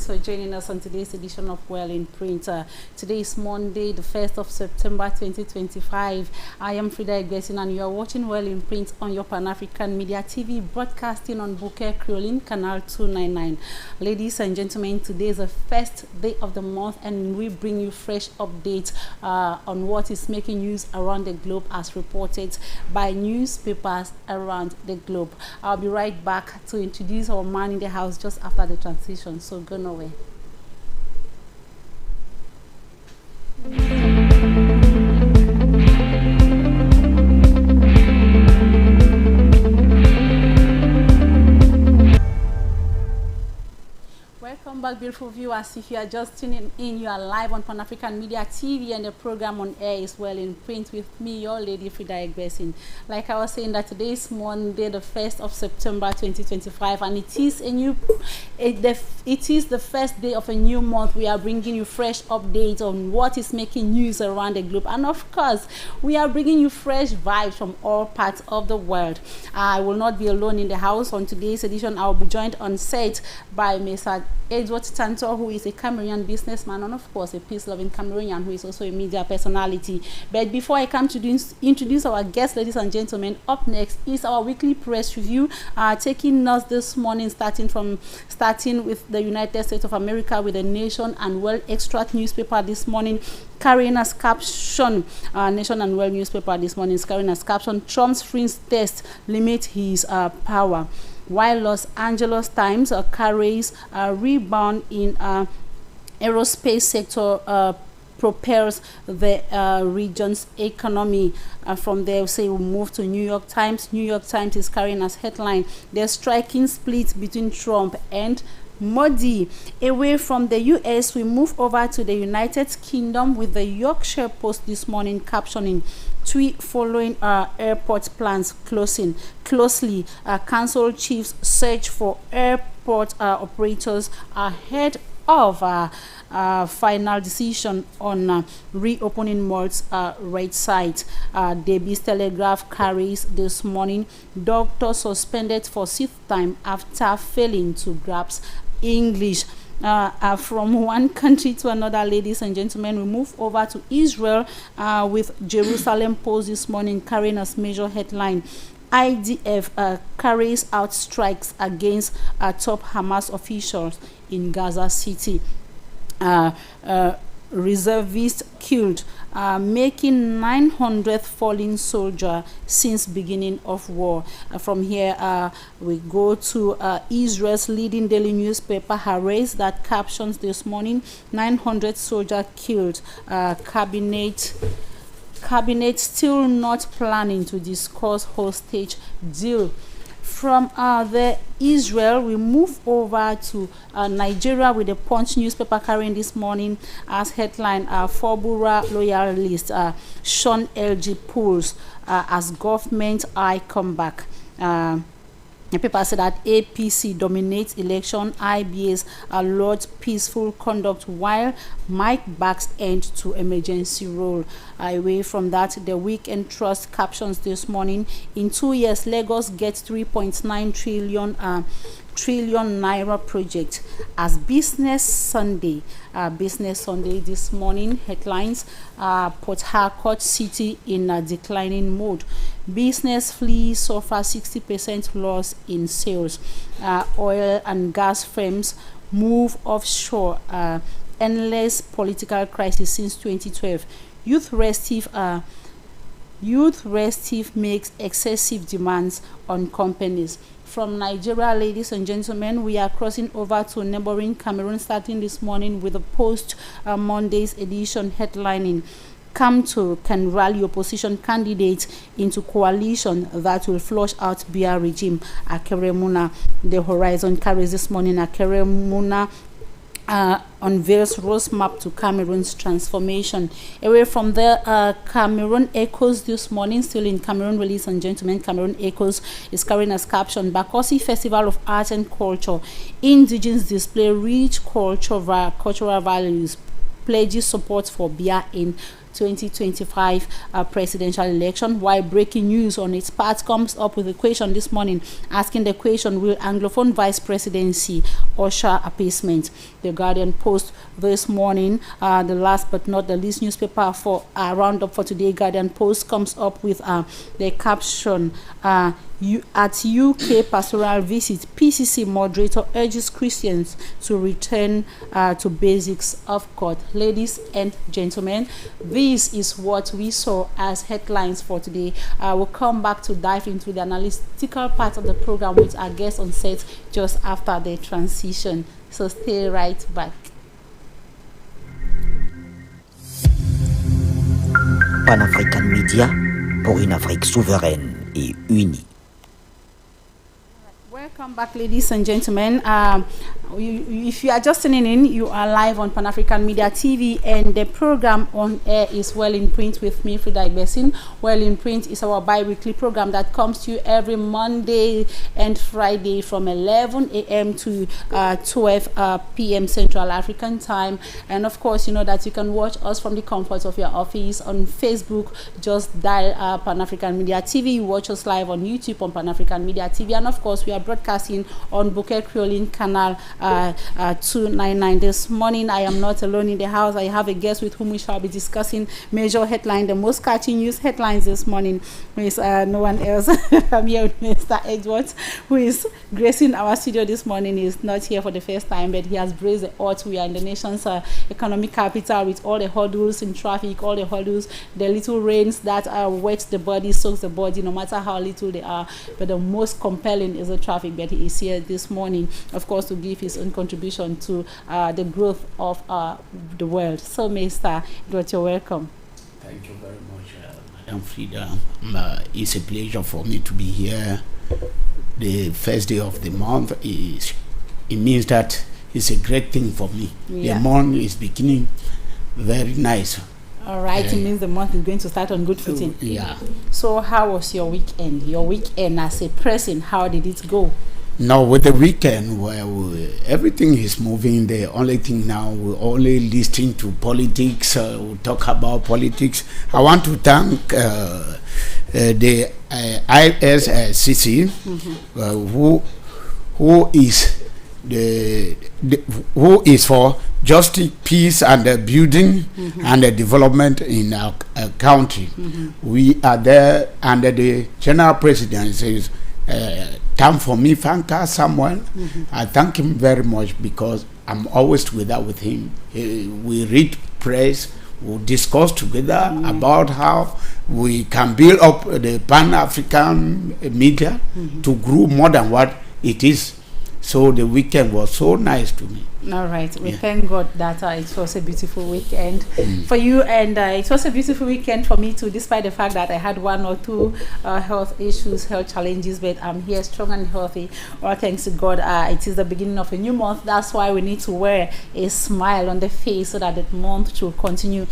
Thanks for joining us on today's edition of Well in Print. Today is Monday, the 1st of September 2025. I am Frida EGBESON and you are watching Well in Print on your Pan-African Media TV, broadcasting on Bouquet Creoline, Canal 299. Ladies and gentlemen, today is the first day of the month and we bring you fresh updates on what is making news around the globe as reported by newspapers around the globe. I'll be right back to introduce our man in the house just after the transition, so go nowhere. Welcome back, beautiful viewers. If you are just tuning in, you are live on Pan-African Media TV and the program on air is Well in Print with me, your lady Frida EGBESON. Like I was saying, that today is Monday, the 1st of September 2025, and it is the first day of a new month. We are bringing you fresh updates on what is making news around the globe, and of course, we are bringing you fresh vibes from all parts of the world. I will not be alone in the house on today's edition. I will be joined on set by Mr. Tantoh, who is a Cameroonian businessman and of course a peace-loving Cameroonian who is also a media personality. But before I come to introduce our guests, ladies and gentlemen, up next is our weekly press review, taking us this morning, starting with the United States of America, with the Nation and World Extract newspaper this morning, carrying as caption, Nation and World newspaper this morning is carrying as caption, Trump's fringe test limit his power. While Los Angeles Times carries a rebound in aerospace sector propels the region's economy. From there, we'll move to New York Times. New York Times is carrying as headline, the striking split between Trump and Modi. Away from the US, we move over to the United Kingdom with the Yorkshire Post this morning captioning, tweet following airport plans closely. Council chiefs search for airport operators ahead of final decision on reopening malls right side. Davies Telegraph carries this morning, doctor suspended for 6th time after failing to grasp English. From one country to another, ladies and gentlemen, we move over to Israel with Jerusalem Post this morning carrying as major headline, IDF carries out strikes against top Hamas officials in Gaza City. Reservists killed, making 900th fallen soldier since beginning of war. From here, we go to Israel's leading daily newspaper, Haaretz, that captions this morning, 900 soldiers killed. Cabinet still not planning to discuss hostage deal. From the Israel, we move over to Nigeria with the Punch newspaper carrying this morning as headline, Fobura loyalist Sean LG pulls as government eye comeback. The paper said that APC dominates election, IBS allows peaceful conduct while Mike backs end to emergency rule. Away from that, the Weekend Trust captions this morning, in 2 years, Lagos gets 3.9 trillion naira project. As Business Sunday this morning headlines, Port Harcourt City in a declining mode. Business flees suffer 60% loss in sales. Oil and gas firms move offshore. Endless political crisis since 2012. Youth restive makes excessive demands on companies. From Nigeria, ladies and gentlemen, we are crossing over to neighboring Cameroon, starting this morning with the Post Monday's edition headlining, Tantoh can rally opposition candidates into coalition that will flush out Biya regime. Akere Muna, the Horizon carries this morning, Akere Muna unveils roadmap to Cameroon's transformation. Away from the Cameroon Echoes this morning, still in Cameroon, ladies and gentlemen, Cameroon Echoes is carrying as caption, Bakosi Festival of Art and Culture, indigenous display rich cultural values, pledges support for Biya in 2025 presidential election. While breaking news on its part comes up with a question this morning asking the question, will Anglophone vice presidency usher appeasement. The Guardian Post this morning, the last but not the least newspaper for roundup for today, Guardian Post comes up with the caption, at UK pastoral visit, PCC moderator urges Christians to return to basics of God. Ladies and gentlemen, this is what we saw as headlines for today. We'll come back to dive into the analytical part of the program with our guest on set just after the transition. So stay right back. Pan-African Media pour une Afrique souveraine et unie. Welcome back, ladies and gentlemen. If you are just tuning in, you are live on Pan-African Media TV, and the program on air is Well in Print with me, Frida EGBESON. Well in Print is our bi-weekly program that comes to you every Monday and Friday from 11 a.m. to 12 p.m. Central African Time. And of course, you know that you can watch us from the comfort of your office on Facebook. Just dial Pan-African Media TV. You watch us live on YouTube on Pan-African Media TV. And of course, we are broadcasting on Bouquet Creoline Canal 299. This morning I am not alone in the house. I have a guest with whom we shall be discussing major headlines, the most catchy news headlines this morning. With no one else. I'm here with Mr. Edward, who is gracing our studio this morning. He is not here for the first time, but he has braved the odds. We are in the nation's economic capital, with all the hurdles in traffic, all the hurdles, the little rains that wet the body, soaks the body, no matter how little they are. But the most compelling is the traffic. But he is here this morning, of course, to give his own contribution to the growth of the world. So, Mr. Edward, you're welcome. Thank you very much, Madam Frida. It's a pleasure for me to be here. The first day of the month it means that it's a great thing for me. Yeah. The month is beginning very nice. All right, it means the month is going to start on good footing. Yeah. So, how was your weekend? Your weekend as a person, how did it go? Now, with the weekend, everything is moving. The only thing now, we're only listening to politics. We talk about politics. I want to thank the ISCC, who is for justice, peace, and the building and the development in our country. We are there under the general presidency. Time for me, Fanka Samuel. I thank him very much because I'm always together with him. We read press, we discuss together about how we can build up the Pan-African media to grow more than what it is. So the weekend was so nice to me. All right. We thank God that it was a beautiful weekend for you, and it was a beautiful weekend for me too, despite the fact that I had one or two health issues, health challenges, but I'm here strong and healthy. All thanks to God. It is the beginning of a new month. That's why we need to wear a smile on the face so that the month should continue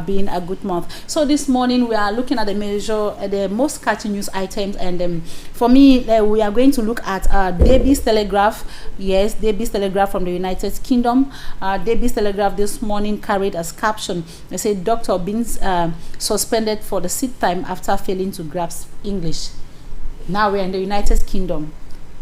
being a good month. So this morning we are looking at the most catchy news items, and for me, we are going to look at Davies Telegraph. Yes, Davies Telegraph from the United Kingdom. Davies Telegraph this morning carried as caption, they say doctor being suspended for the sick time after failing to grasp English. Now we're in the United Kingdom.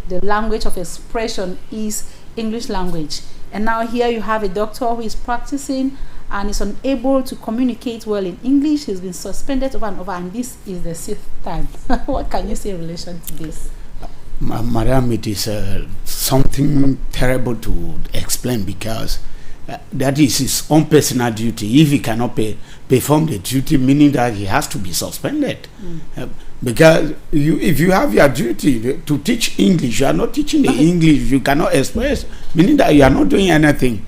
The language of expression is English language, and now here you have a doctor who is practicing and is unable to communicate well in English. He's been suspended over and over, and this is the sixth time. What can you say in relation to this? Madam, it is something terrible to explain, because that is his own personal duty. If he cannot perform the duty, meaning that he has to be suspended. Because if you have your duty to teach English, you are not teaching the English, you cannot express, meaning that you are not doing anything.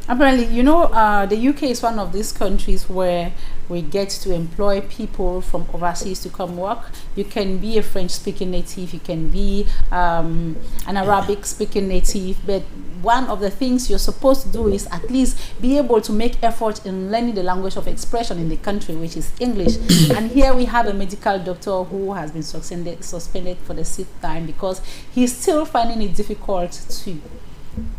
Apparently, the UK is one of these countries where we get to employ people from overseas to come work. You can be a French-speaking native, you can be an Arabic-speaking native, but one of the things you're supposed to do is at least be able to make effort in learning the language of expression in the country, which is English. And here we have a medical doctor who has been suspended for the sixth time because he's still finding it difficult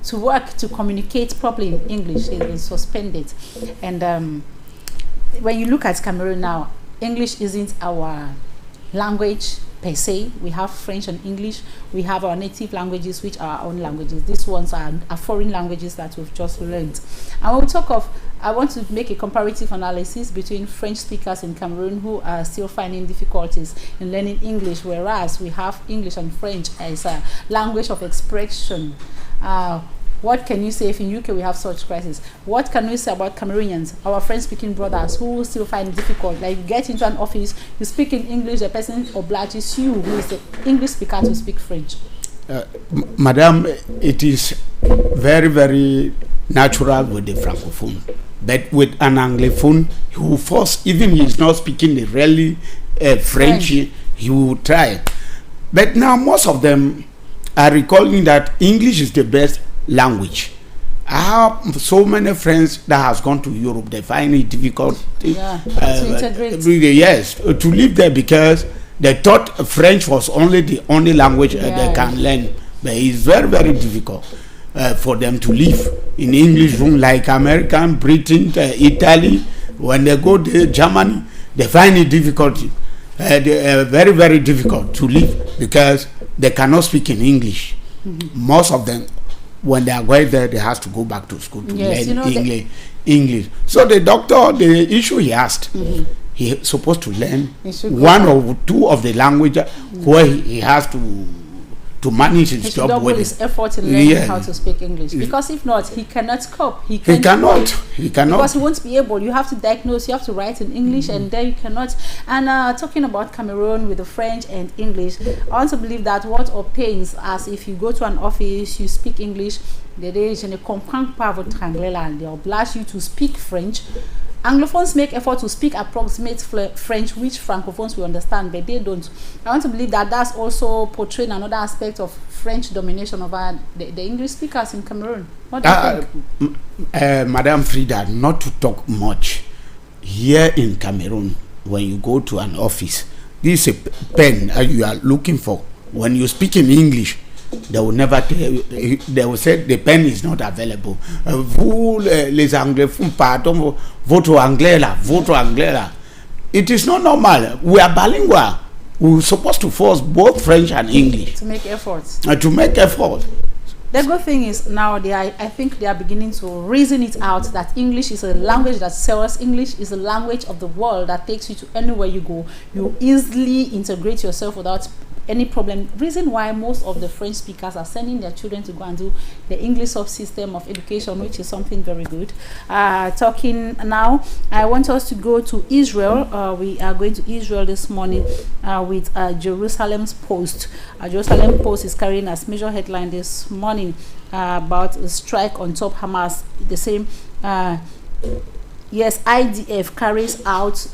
to work, to communicate properly in English. He's been suspended. And when you look at Cameroon now, English isn't our language per se. We have French and English. We have our native languages, which are our own languages. These ones are foreign languages that we've just learned. And when we talk of, I want to make a comparative analysis between French speakers in Cameroon who are still finding difficulties in learning English, whereas we have English and French as a language of expression. What can you say if in UK we have such crisis? What can we say about Cameroonians, our French-speaking brothers who still find it difficult? Like, you get into an office, you speak in English, the person obliges you, who is the English speaker, to speak French. Madam, it is very, very natural with the Francophone. But with an Anglophone, he will force, even he is not speaking the really French, he will try. But now most of them are recalling that English is the best language. I have so many friends that has gone to Europe. They find it difficult to integrate. Yes, to live there, because they thought French was the only language they can learn. But it's very, very difficult for them to live in English room, like American, Britain, Italy. When they go to Germany, they find it difficult. Very, very difficult to live because they cannot speak in English. Most of them, when they are going there, they have to go back to school to learn English. So the doctor, the issue he asked, he's supposed to learn one or two of the language where he has to manage his job with. His effort in learning how to speak English, because if not, he cannot cope. He cannot because he won't be able. You have to diagnose, you have to write in English, and then you cannot. And talking about Cameroon with the French and English, I want to believe that what obtains, as if you go to an office, you speak English, je ne comprends pas votre anglais là, they oblige you to speak French. Anglophones make effort to speak approximate French, which Francophones will understand, but they don't. I want to believe that that's also portraying another aspect of French domination over the English speakers in Cameroon. What do you think? Madam Frida, not to talk much, here in Cameroon, when you go to an office, this is a pen you are looking for. When you speak in English, they will never tell you, they will say the pen is not available. Vous les anglophones, pardon, votre anglais là. It is not normal. We are bilingual. We're supposed to force both French and English. To make efforts. To make effort. The good thing is now I think they are beginning to reason it out that English is a language that sells. English is a language of the world that takes you to anywhere you go. You easily integrate yourself without any problem. Reason why most of the French speakers are sending their children to go and do the English subsystem of education, which is something very good. Talking now, I want us to go to Israel. We are going to Israel this morning with Jerusalem's Post. Jerusalem Post is carrying as major headline this morning about a strike on top Hamas. The same, yes, IDF carries out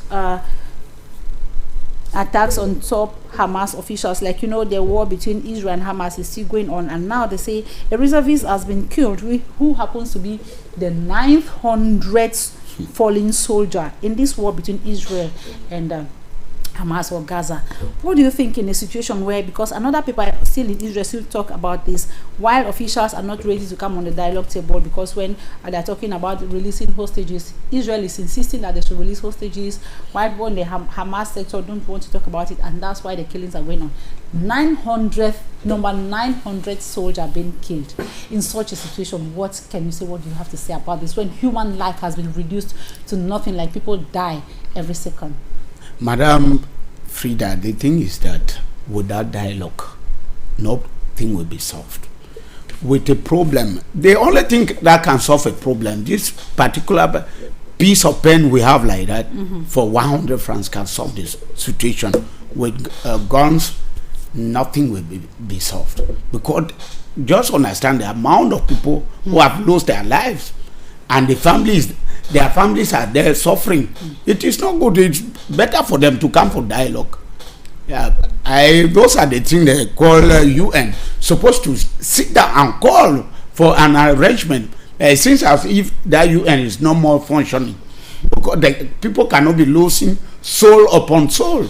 attacks on top Hamas officials. Like, the war between Israel and Hamas is still going on, and now they say a reservist has been killed who happens to be the 900th fallen soldier in this war between Israel and Hamas or Gaza. What do you think in a situation where, because another people still in Israel still talk about this, while officials are not ready to come on the dialogue table, because when they're talking about releasing hostages, Israel is insisting that they should release hostages, while when the Hamas sector don't want to talk about it, and that's why the killings are going on. 900 soldier being killed in such a situation. What can you say? What do you have to say about this when human life has been reduced to nothing, like people die every second? Madam Frida, the thing is that without dialogue, nothing will be solved. With a problem, the only thing that can solve a problem, this particular piece of pen we have like that, for 100 francs can solve this situation. With guns, nothing will be solved. Because just understand the amount of people who have lost their lives, and their families are there suffering. It is not good. It's better for them to come for dialogue. Those are the things they call UN supposed to sit down and call for an arrangement. Since as if that UN is no more functioning, because the people cannot be losing soul upon soul.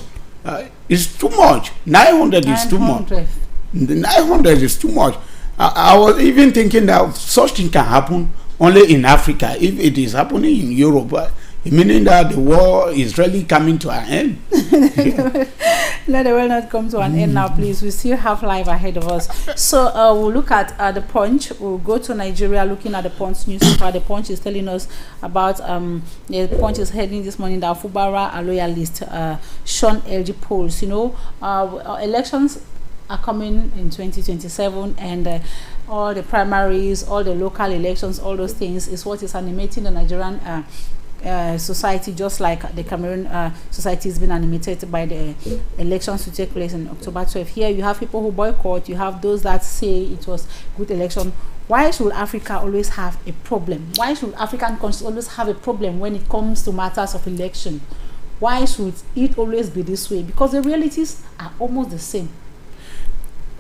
It's too much. 900 is too much. 900 is too much. I was even thinking that such thing can happen only in Africa. If it is happening in Europe, meaning that the war is really coming to an end. Let the world not come to an end now, please. We still have life ahead of us. So we'll look at the Punch. We'll go to Nigeria, looking at the Punch newspaper. The Punch is telling us about the Punch is heading this morning that Fubara are loyalist, Sean LG polls. Elections are coming in 2027, and all the primaries, all the local elections, all those things is what is animating the Nigerian society, just like the Cameroon society has been animated by the elections to take place in October 12th. Here you have people who boycott, you have those that say it was good election. Why should Africa always have a problem? Why should African countries always have a problem when it comes to matters of election? Why should it always be this way? Because the realities are almost the same.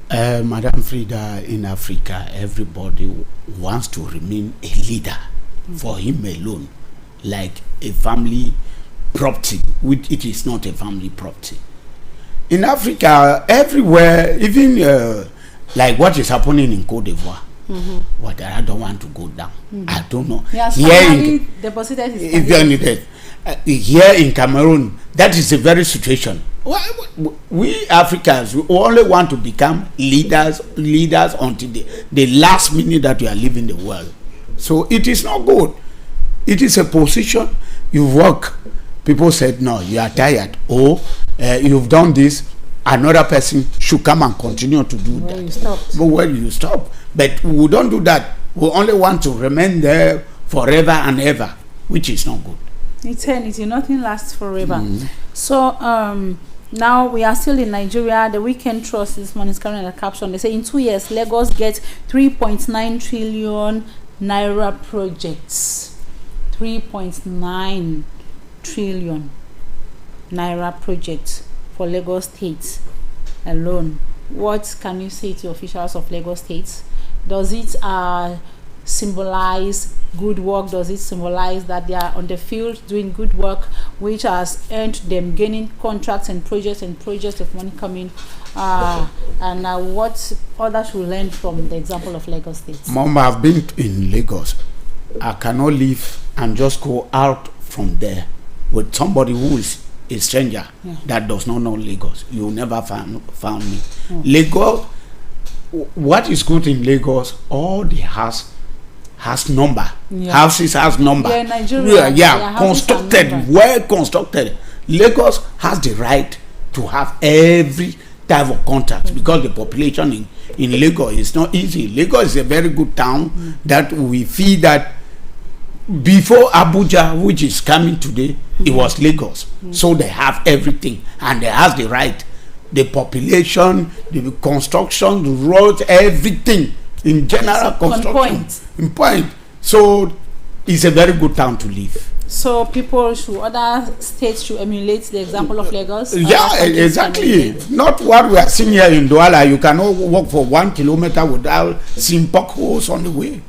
Madam Frida, in Africa, everybody wants to remain a leader for him alone, like a family property, which it is not a family property. In Africa, everywhere, even like what is happening in Cote d'Ivoire, what I don't want to go down. I don't know. Yes, here deposited here in Cameroon, that is the very situation. We Africans, we only want to become leaders until the last minute that we are leaving the world. So it is not good. It is a position you work. People said, no, you are tired. You've done this. Another person should come and continue to do that. You stop. But we don't do that. We only want to remain there forever and ever, which is not good. Eternity, nothing lasts forever. So now we are still in Nigeria. The Weekend Trust this morning is carrying a caption. They say in 2 years, Lagos gets 3.9 trillion naira projects. 3.9 trillion naira projects for Lagos State alone. What can you say to officials of Lagos State? Does it symbolize good work? Does it symbolize that they are on the field doing good work, which has earned them gaining contracts and projects of money coming? And what others should learn from the example of Lagos State? Mom, I've been in Lagos. I cannot leave and just go out from there with somebody who is a stranger that does not know Lagos. You will never found me. Lagos, what is good in Lagos? All the house has number. Houses has number. Constructed, well constructed. Lagos has the right to have every type of contract because the population in Lagos is not easy. Lagos is a very good town that we feel that before Abuja, which is coming today, it was Lagos. So they have everything and they have the right. The population, the construction, the roads, everything in general construction. In point. So it's a very good town to live. So other states should emulate the example of Lagos? Yeah, exactly. Not what we are seeing here in Douala. You cannot walk for 1 kilometer without seeing potholes on the way.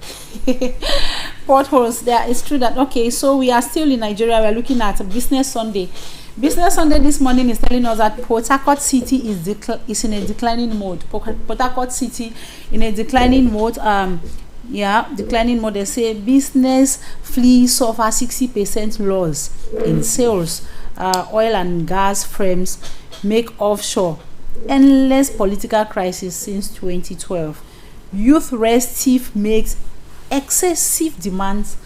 Potholes, there. It's true that, okay, so we are still in Nigeria. We are looking at Business Sunday. Business Sunday this morning is telling us that Port Harcourt City is in a declining mode. Port Harcourt City in a declining mode. Declining mode. They say business flees suffer 60% loss in sales. Oil and gas firms make offshore. Endless political crisis since 2012. Youth restive makes excessive demands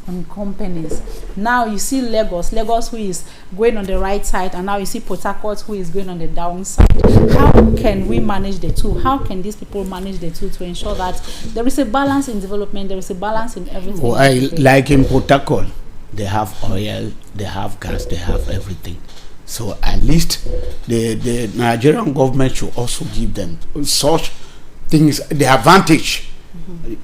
on companies. Now you see Lagos who is going on the right side, and now you see Port Harcourt who is going on the downside. How can we manage the two? How can these people manage the two to ensure that there is a balance in development, there is a balance in everything? Like in Port Harcourt, they have oil, they have gas, they have everything. So at least the Nigerian government should also give them such things, the advantage.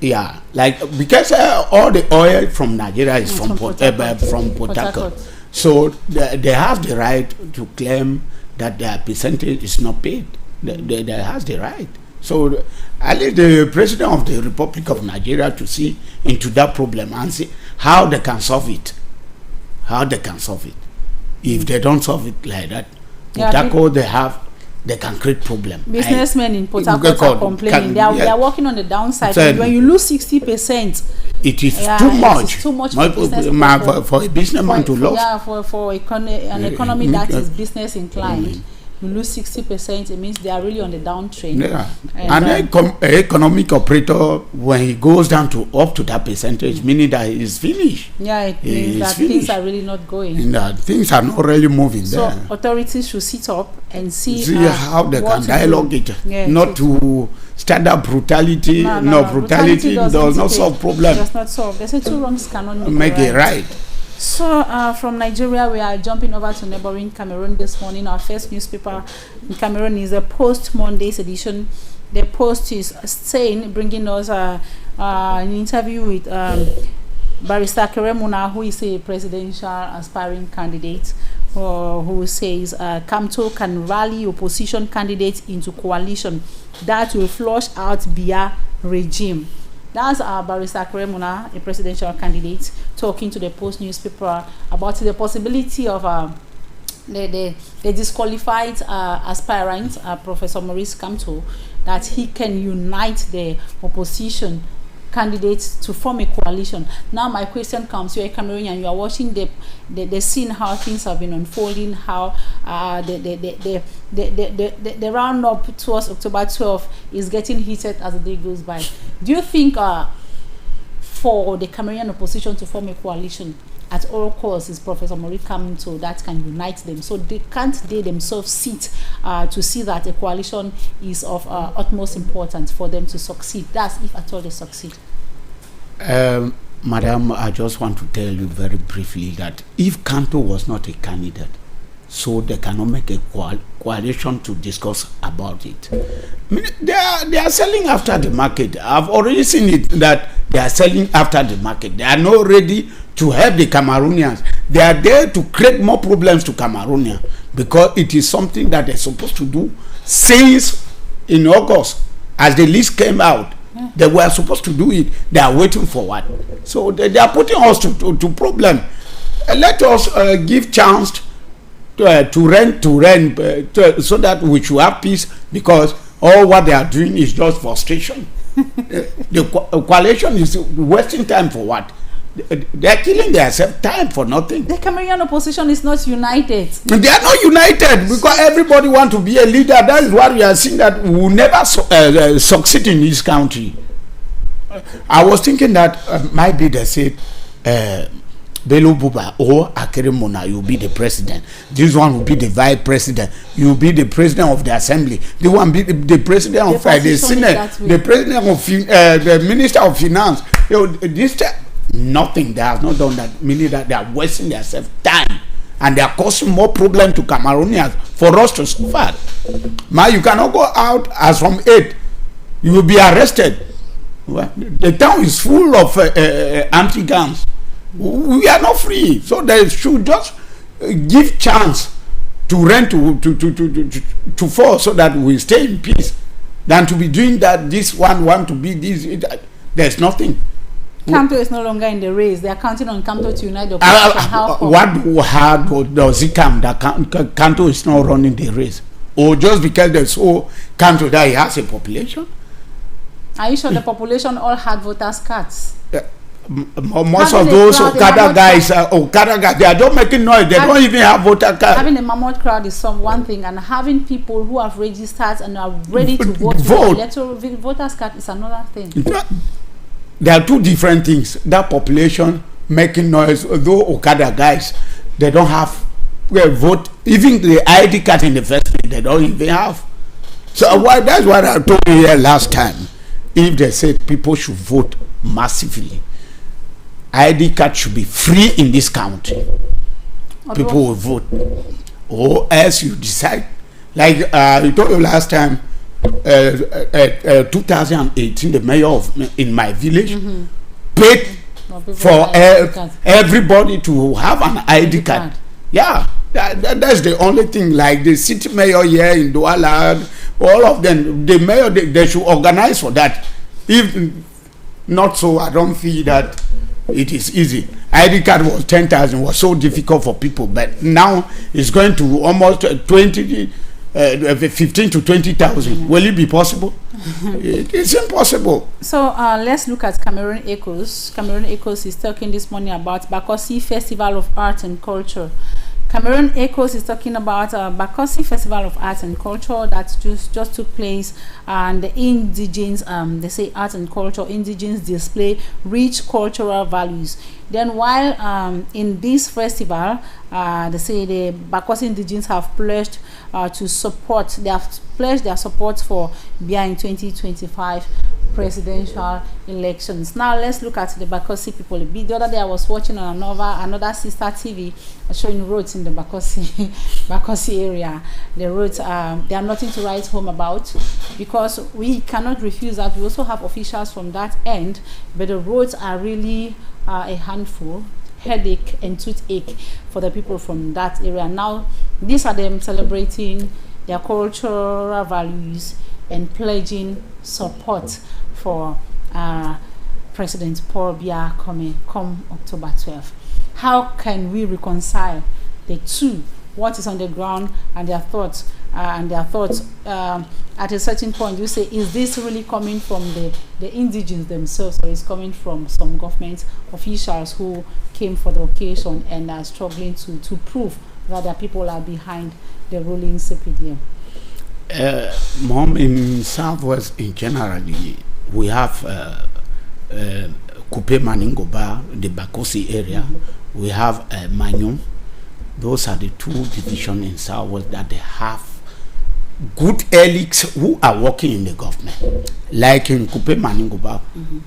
Yeah, like because all the oil from Nigeria is from Port Harcourt. So they have the right to claim that their percentage is not paid. They have the right. So at least the President of the Republic of Nigeria to see into that problem and see how they can solve it. If they don't solve it like that, Port Harcourt they can create problem. Businessmen in Port Harcourt are complaining. They are working on the downside. So when you lose 60%, It is too much. It's too much for a businessman to lose. Yeah, for an economy that is business inclined. You lose 60%, it means they are really on the downtrend. Yeah. And economic operator, when he goes down to up to that percentage, meaning that he's finished. Yeah, it means that things are really not going. And that things are not really moving there. So authorities should sit up and see how they can dialogue it. Yeah, not to start that brutality. Brutality does not solve problem. Does not solve. They say two wrongs cannot make it right. So from Nigeria, we are jumping over to neighboring Cameroon this morning. Our first newspaper in Cameroon is the Post Monday's edition. The Post is saying, bringing us an interview with Barrister Keremuna, who is a presidential aspiring candidate, who says Tantoh can rally opposition candidates into coalition that will flush out Biya regime. That's Barrister Keremuna, a presidential candidate, talking to the Post newspaper about the possibility of the disqualified aspirant, Professor Maurice Tantoh, that he can unite the opposition candidates to form a coalition. Now my question comes, you're a Cameroonian, you are watching the scene, how things have been unfolding, how the round up towards October 12 is getting heated as the day goes by. Do you think for the Cameroonian opposition to form a coalition at all costs is Professor Maurice Tantoh that can unite them? So can't they themselves sit to see that a coalition is of utmost importance for them to succeed? That's if at all they succeed. Madam, I just want to tell you very briefly that if Tantoh was not a candidate, so they cannot make a coalition to discuss about it. I mean, they are selling after the market. I've already seen it that they are selling after the market. They are not ready to help the Cameroonians. They are there to create more problems to Cameroonians because it is something that they're supposed to do since in August as the list came out. They were supposed to do it. They are waiting for what? So they are putting us to problem. Let us give chance to rent so that we should have peace, because all what they are doing is just frustration. The coalition is wasting time for what? They are killing themselves time for nothing. The Cameroonian opposition is not united. They are not united because everybody wants to be a leader. That is what we are seeing, that we will never succeed in this country. I was thinking that maybe they said Bello Buba or Akeremona, you will be the president. This one will be the vice president. You will be the president of the assembly. The one be the president of the Senate. The president of the minister of finance. This nothing. They have not done that. Meaning that they are wasting themselves time, and they are causing more problem to Cameroonians for us to suffer. Now you cannot go out as from 8. You will be arrested. Well, the town is full of anti-guns. We are not free, so they should just give chance to rent to fall so that we stay in peace, than to be doing that. This one want to be this. There's nothing. Tantoh is no longer in the race. They are counting on Tantoh to unite the opposition. What does it come that Tantoh is not running the race, or just because they saw Tantoh that he has a population? Are you sure the population all had voters' cards? Most of those Okada guys, they are just making noise. They don't even have voter cards. Having a mammoth crowd is one thing, and having people who have registered and are ready to vote. Electoral voters card is another thing. There are two different things. That population making noise, though Okada guys, they don't have vote. Even the ID card in the first place, they don't even have. So that's what I told you here last time. If they said people should vote massively, ID card should be free in this country. People will vote. Or else you decide. Like I told you last time, 2018, the mayor in my village paid for everybody to have an ID card. Yeah, that's the only thing. Like the city mayor here in Douala, all of them, the mayor, they should organize for that. If not so, I don't feel that it is easy. ID card was 10,000, was so difficult for people, but now it's going to almost 20,000 15 to 20,000. Will it be possible? It's impossible. So let's look at Cameroon Echoes. Cameroon Echoes is talking this morning about Bakosi Festival of Art and Culture. Cameroon Echoes is talking about Bakosi Festival of Art and Culture that just took place, and the indigenes, they say art and culture, indigenes display rich cultural values. Then while in this festival, they say the Bakosi indigenes have pledged to support, they have pledged their support for Biya in 2025 presidential elections. Now let's look at the Bakosi people a bit. The other day I was watching on another sister TV showing roads in the Bakosi area. The roads, they are nothing to write home about, because we cannot refuse that. We also have officials from that end, but the roads are really a handful, headache and toothache for the people from that area. Now these are them celebrating their cultural values and pledging support for President Paul Biya come October 12th. How can we reconcile the two? What is on the ground and their thoughts? At a certain point, you say, is this really coming from the indigenes themselves, or is coming from some government officials who came for the occasion and are struggling to prove that their people are behind the ruling CPDM? Mom, in Southwest in generally, we have Kupe Maningoba, the Bakosi area. We have Manyum. Those are the two divisions in Southwest that they have good elites who are working in the government. Like in Kupe Maningoba,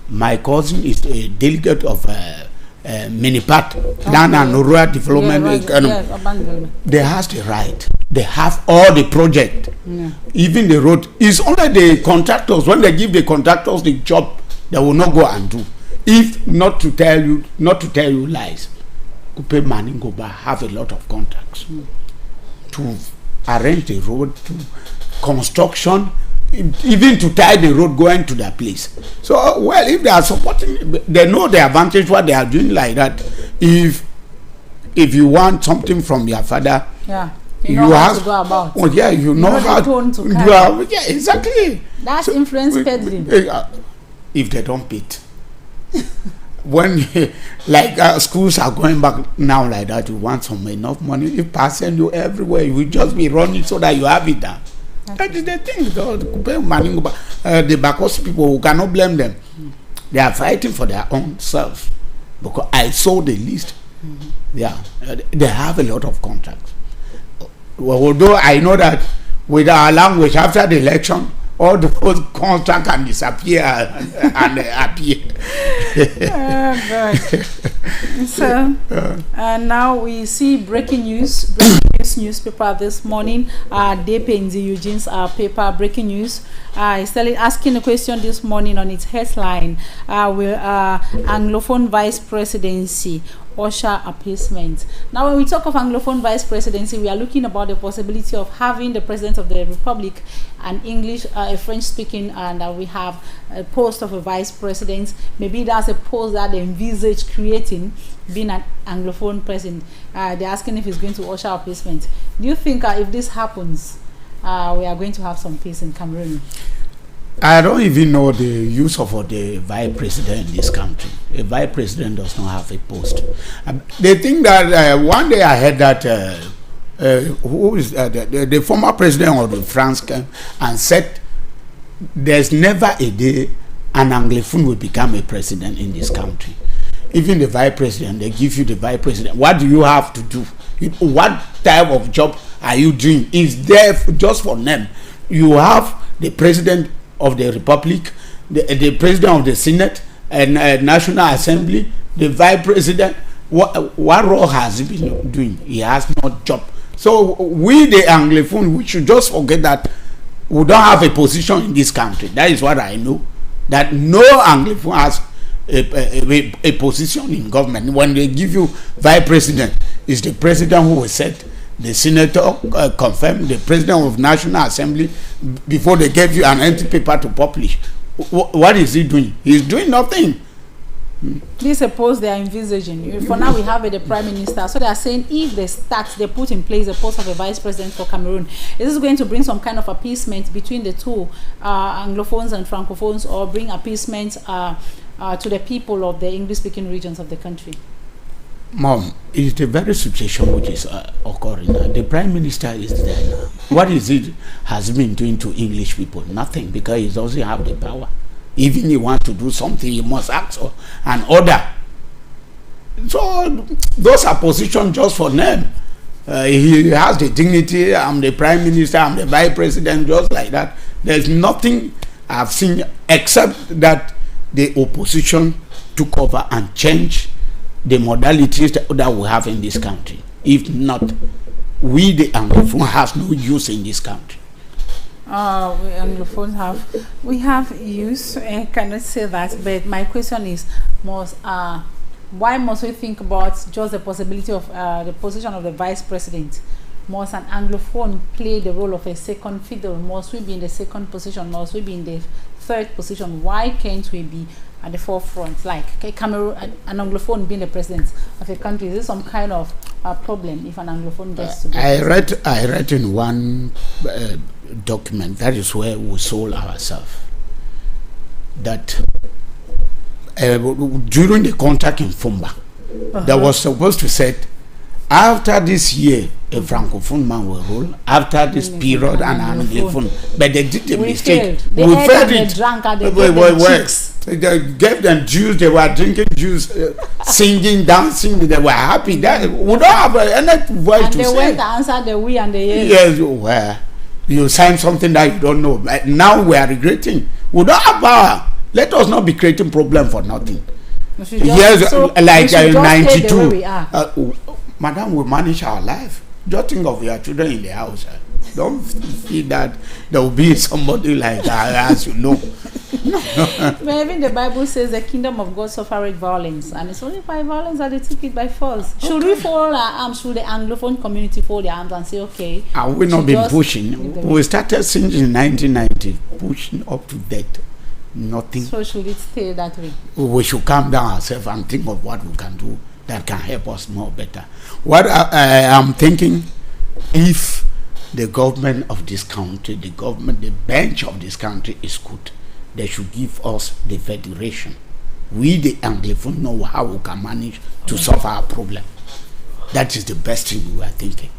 my cousin is a delegate of Minipat, Land and Rural Development. They have the right. They have all the project, even the road. It's only the contractors. When they give the contractors the job, they will not go and do. If not to tell you lies, Kupe Maningoba have a lot of contracts to arrange the road, to construction, even to tie the road going to their place. So, well, if they are supporting, they know the advantage what they are doing like that. If you want something from your father, you know how to go about. Oh yeah, you know how to carry. Yeah, exactly. That's so, influence peddling. If they don't beat. When like schools are going back now like that, you want some enough money. If passing you everywhere, you will just be running so that you have it down. That is the thing. The Bakosi people, who cannot blame them. They are fighting for their own self. Because I saw the list. Yeah, they have a lot of contracts. Well, although I know that with our language after the election, all those contracts can disappear and appear. So now we see breaking news newspaper this morning. Depenzi Eugene's paper, breaking news. Is asking a question this morning on its headline. Will Anglophone vice presidency usher appeasement? Now, when we talk of Anglophone vice presidency, we are looking about the possibility of having the president of the republic an English, a French-speaking, and we have a post of a vice president. Maybe that's a post that they envisage creating, being an Anglophone president. They're asking if he's going to usher appeasement. Do you think if this happens, we are going to have some peace in Cameroon? I don't even know the use of the vice president in this country. A vice president does not have a post. They think that one day I heard that who is the former president of the France came and said there's never a day an Anglophone will become a president in this country. Even the vice president, they give you the vice president. What do you have to do? What type of job are you doing? Is there just for them? You have the president of the republic, the president of the senate and national assembly, the vice president. What role has he been doing? He has no job. So we, the Anglophone, we should just forget that we don't have a position in this country. That is what I know. That no Anglophone has a position in government. When they give you vice president, it's the president who will set, the senator confirm, the president of national assembly before they gave you an empty paper to publish. What is he doing? He's doing nothing. This is a post they are envisaging. For now, we have the prime minister. So they are saying if they put in place a post of a vice president for Cameroon, is this going to bring some kind of appeasement between the two, Anglophones and Francophones, or bring appeasement to the people of the English-speaking regions of the country? Mom, it's the very situation which is occurring now. The prime minister is there now. What is it has been doing to English people? Nothing, because he doesn't have the power. Even if he wants to do something, he must ask for an order. So those are positions just for them. He has the dignity. I'm the prime minister, I'm the vice president, just like that. There's nothing I've seen except that the opposition took over and changed the modalities that we have in this country. If not, we the Anglophone has no use in this country. We Anglophones have use. I cannot say that, but my question is, why must we think about just the possibility of the position of the vice president? Must an Anglophone play the role of a second fiddle? Must we be in the second position? Must we be in the third position? Why can't we be at the forefront, like Cameroon, an Anglophone being the president of a country? Is this some kind of problem if an Anglophone gets to be I read in one document, that is where we sold ourselves, that during the contract in Fumba, there was supposed to say, after this year, a Francophone man will rule. After this period, an Anglophone. But they did the mistake. We failed it. They drank and they gave them chicks. They gave them juice. They were drinking juice, singing, dancing. They were happy. That we don't have any voice and to say. And they went to answer the we and the yes. Yes, well, you signed something that you don't know. But now we are regretting. We don't have power. Let us not be creating problem for nothing. Yes, so like in 92. Madam, we manage our life. Just think of your children in the house. Don't feel that there will be somebody like that, as you know. But even the Bible says the kingdom of God suffereth violence, and it's only by violence that they took it by force. Okay. Should we fold our arms? Should the Anglophone community fold their arms and say, okay? And we've not been pushing. We started since in 1990, pushing up to date. Nothing. So should it stay that way? We should calm down ourselves and think of what we can do that can help us more better. What I am thinking, if the government of this country, the bench of this country is good, they should give us the federation. We the Anglophone know how we can manage to solve our problem. That is the best thing we are thinking.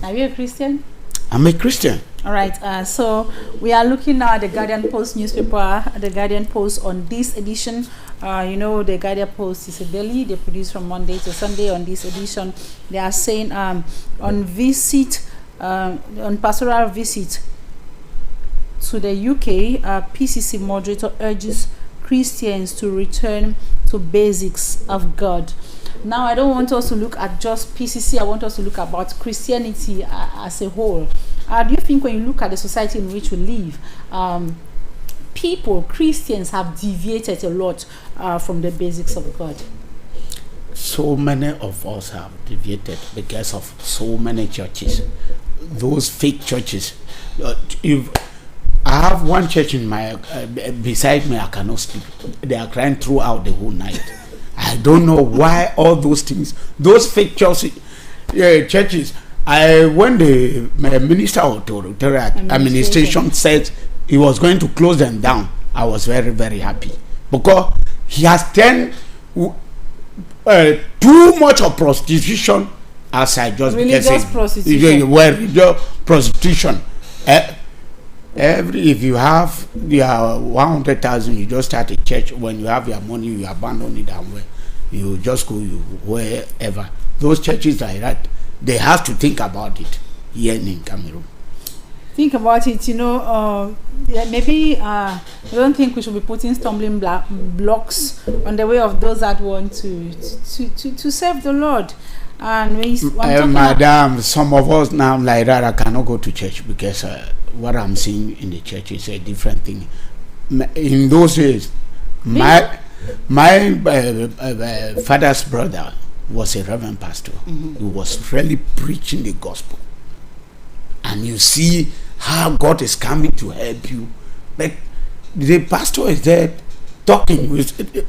Are you a Christian? I'm a Christian. All right. So we are looking now at the Guardian Post newspaper, the Guardian Post on this edition. The Guardian Post is a daily. They produce from Monday to Sunday. On this edition, they are saying on pastoral visit to the UK, PCC moderator urges Christians to return to basics of God. Now, I don't want us to look at just PCC. I want us to look about Christianity as a whole. Do you think when you look at the society in which we live, Christians have deviated a lot from the basics of God? So many of us have deviated because of so many churches. Those fake churches. If I have one church in my beside me, I cannot sleep. They are crying throughout the whole night. I don't know why all those things, those fake churches. When the Minister of Administration said he was going to close them down, I was very, very happy, because he has turned too much of prostitution outside, just religious prostitution. Religious prostitution. If you have 100,000, you just start a church. When you have your money, you abandon it and you just go wherever. Those churches like that, they have to think about it here in Cameroon. Think about it, maybe I don't think we should be putting stumbling blocks on the way of those that want to serve the Lord. And Madam, some of us now like that, I cannot go to church because what I'm seeing in the church is a different thing. In those days, my father's brother was a reverend pastor. He was really preaching the gospel, and you see how God is coming to help you. But the pastor is there talking.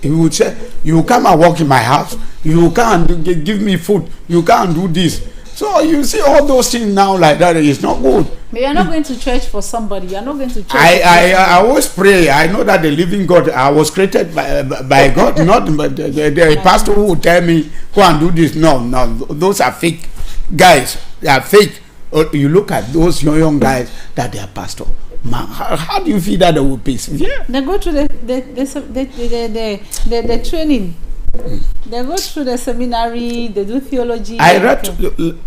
He would say, "You come and work in my house. You can't give me food. You can't do this." So you see all those things now like that is not good. But you're not going to church for somebody. You're not going to church. I always pray. I know that the living God, I was created by God, not but the pastor who would tell me go and do this. No, those are fake guys. They are fake. You look at those young guys that they are pastor. Man, how do you feel that they will persevere? They go through the training. They go through the seminary. They do theology. I read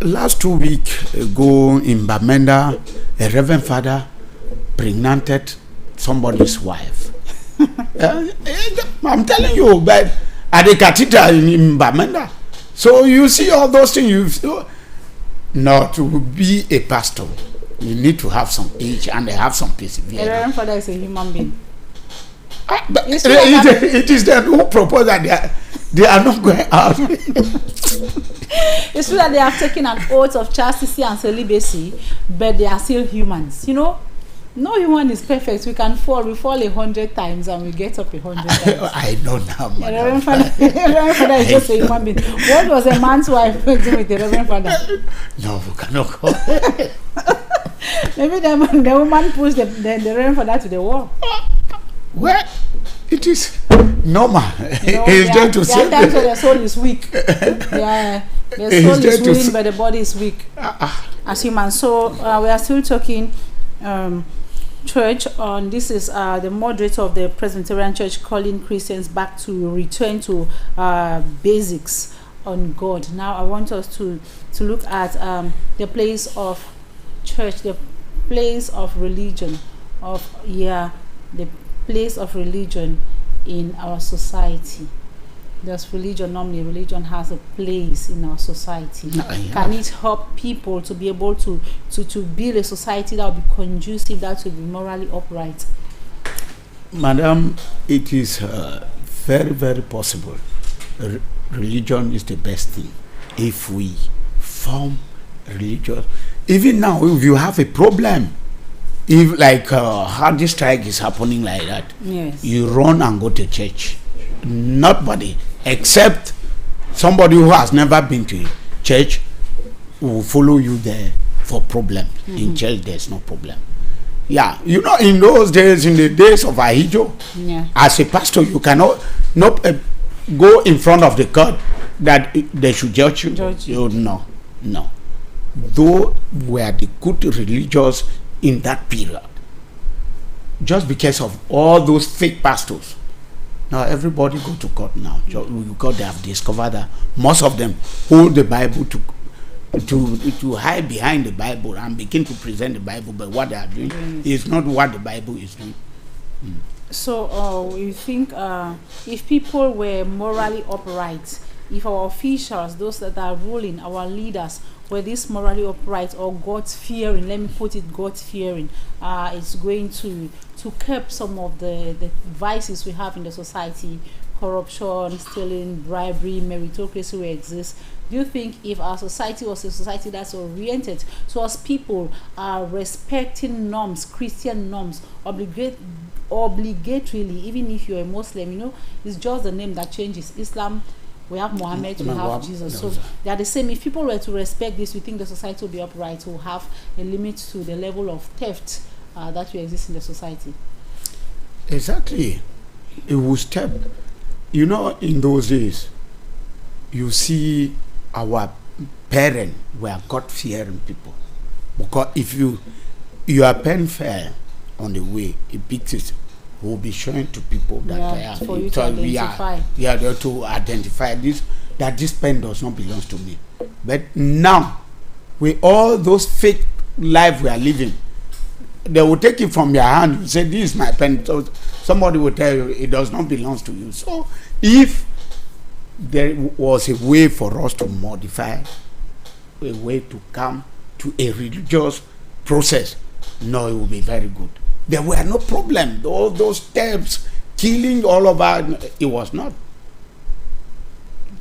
last 2 weeks ago in Bamenda, a reverend father pregnanted somebody's wife. I'm telling you, but at the cathedral in Bamenda. So you see all those things. Now to be a pastor, you need to have some age and have some perseverance. A reverend father is a human being. It is them who propose that they are not going out. It's true that they have taken an oath of chastity and celibacy, but they are still humans. You know, no human is perfect. We can fall. We fall 100 times and we get up 100 times. I know now, madam. The reverend father is just a human being. What was a man's wife doing with the reverend father? No, we cannot go. Maybe the woman pushed the reverend father to the wall. Well, it is normal. He's going to say that the soul is weak. Yeah, the soul is willing, but the body is weak. As humans. So we are still talking church on this is the moderator of the Presbyterian Church calling Christians back to return to basics on God. Now I want us to look at the place of church, the place of religion, the place of religion in our society. Does religion has a place in our society? Can it help people to be able to build a society that will be conducive, that will be morally upright? Madam, it is very, very possible. Religion is the best thing. If we form religion, even now, if you have a problem, if like how this strike is happening like that, yes, you run and go to church. Nobody except somebody who has never been to church will follow you there for problem. In church there's no problem. Yeah, you know, in those days, in the days of Ahijo, as a pastor you cannot not go in front of the court that they should judge you. No. Though were the good religious in that period, just because of all those fake pastors. Now everybody go to court now because they have discovered that most of them hold the Bible to hide behind the Bible and begin to present the Bible, but what they are doing is not what the Bible is doing. So you think if people were morally upright, if our officials, those that are ruling, our leaders, were this morally upright or God-fearing, let me put it God-fearing, it's going to curb some of the vices we have in the society, corruption, stealing, bribery, meritocracy will exist. Do you think if our society was a society that's oriented towards people respecting norms, Christian norms, obligatorily, even if you're a Muslim, you know, it's just the name that changes. Islam, we have Muhammad, we have Jesus. So they are the same. If people were to respect this, we think the society will be upright, will have a limit to the level of theft that will exist in the society. Exactly. It will step. You know, in those days, you see our parents were God-fearing people. Because if your pen fell on the way, a big system will be showing to people that for you to identify. To identify this, that this pen does not belong to me. But now, with all those fake life we are living, they will take it from your hand. You say, this is my pen. So somebody will tell you it does not belong to you. So if there was a way for us to modify, a way to come to a religious process, no, it will be very good. There were no problem. All those steps, killing all over, it was not.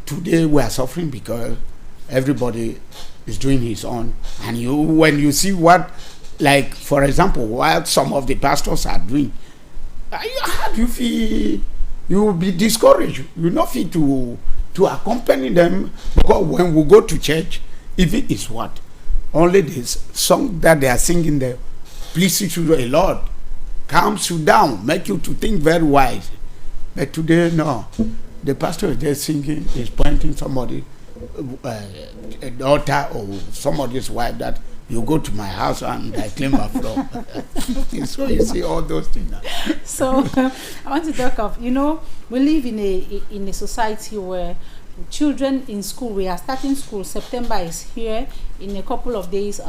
Today we are suffering because everybody is doing his own. And when you see what, like for example, what some of the pastors are doing, how do you feel you will be discouraged. You will not fit to accompany them, because when we go to church, if it is what only this song that they are singing there pleases you a lot, calms you down, make you to think very wise. But today, no, the pastor is just singing, is pointing somebody, a daughter or somebody's wife, that you go to my house and I clean my floor. So you see all those things. So I want to talk of, we live in a society where children in school, we are starting school. September is here. In a couple of days,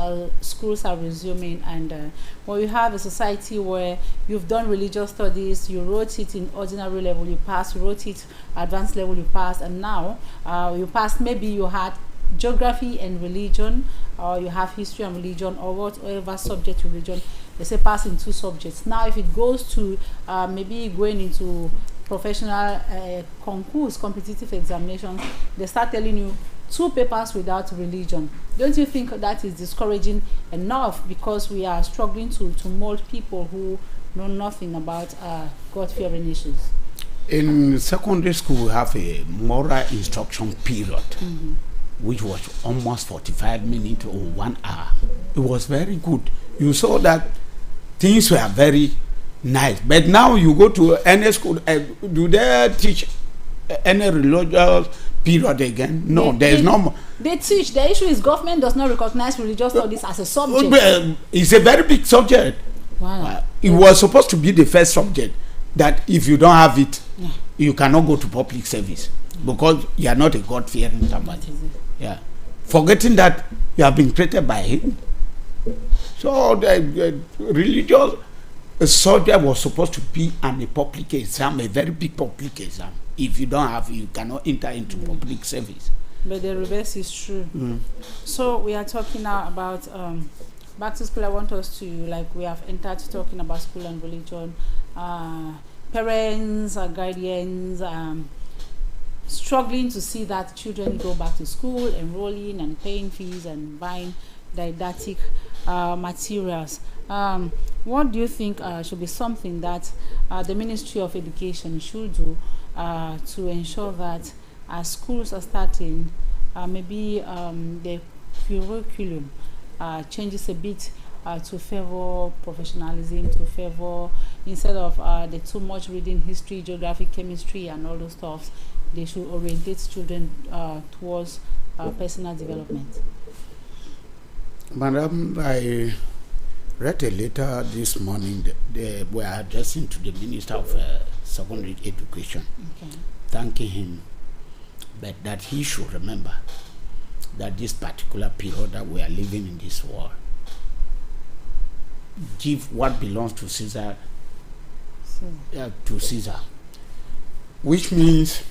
schools are resuming, and when you have a society where you've done religious studies, you wrote it in ordinary level, you passed, you wrote it advanced level, you passed, and now you passed. Maybe you had geography and religion, or you have history and religion, or whatever subject religion. They say pass in 2 subjects. Now, if it goes to maybe going into professional concours, competitive examinations, they start telling you 2 papers without religion. Don't you think that is discouraging enough, because we are struggling to mold people who know nothing about God-fearing issues? In secondary school, we have a moral instruction period, which was almost 45 minutes or 1 hour. It was very good. You saw that things were very nice. But now you go to any school, do they teach any religious period again? No, there is no more. They teach. The issue is government does not recognize religious studies as a subject. It's a very big subject. Wow. It was supposed to be the first subject, that if you don't have it, you cannot go to public service, because you are not a God-fearing somebody. Yeah, forgetting that you have been created by Him. So the religious subject was supposed to be a public exam, a very big public exam. If you don't have it, you cannot enter into public service. But the reverse is true. So we are talking now about back to school. I want us to, we have entered talking about school and religion. Parents, guardians, struggling to see that children go back to school, enrolling and paying fees and buying didactic materials. What do you think should be something that the Ministry of Education should do to ensure that as schools are starting, maybe the curriculum changes a bit to favor professionalism, to favor, instead of the too much reading history, geography, chemistry, and all those stuff, they should orientate children towards personal development? Madam, I read a letter this morning. They were addressing to the Minister of Secondary Education, thanking him, but that he should remember that this particular period that we are living in this world, give what belongs to Caesar to Caesar, which means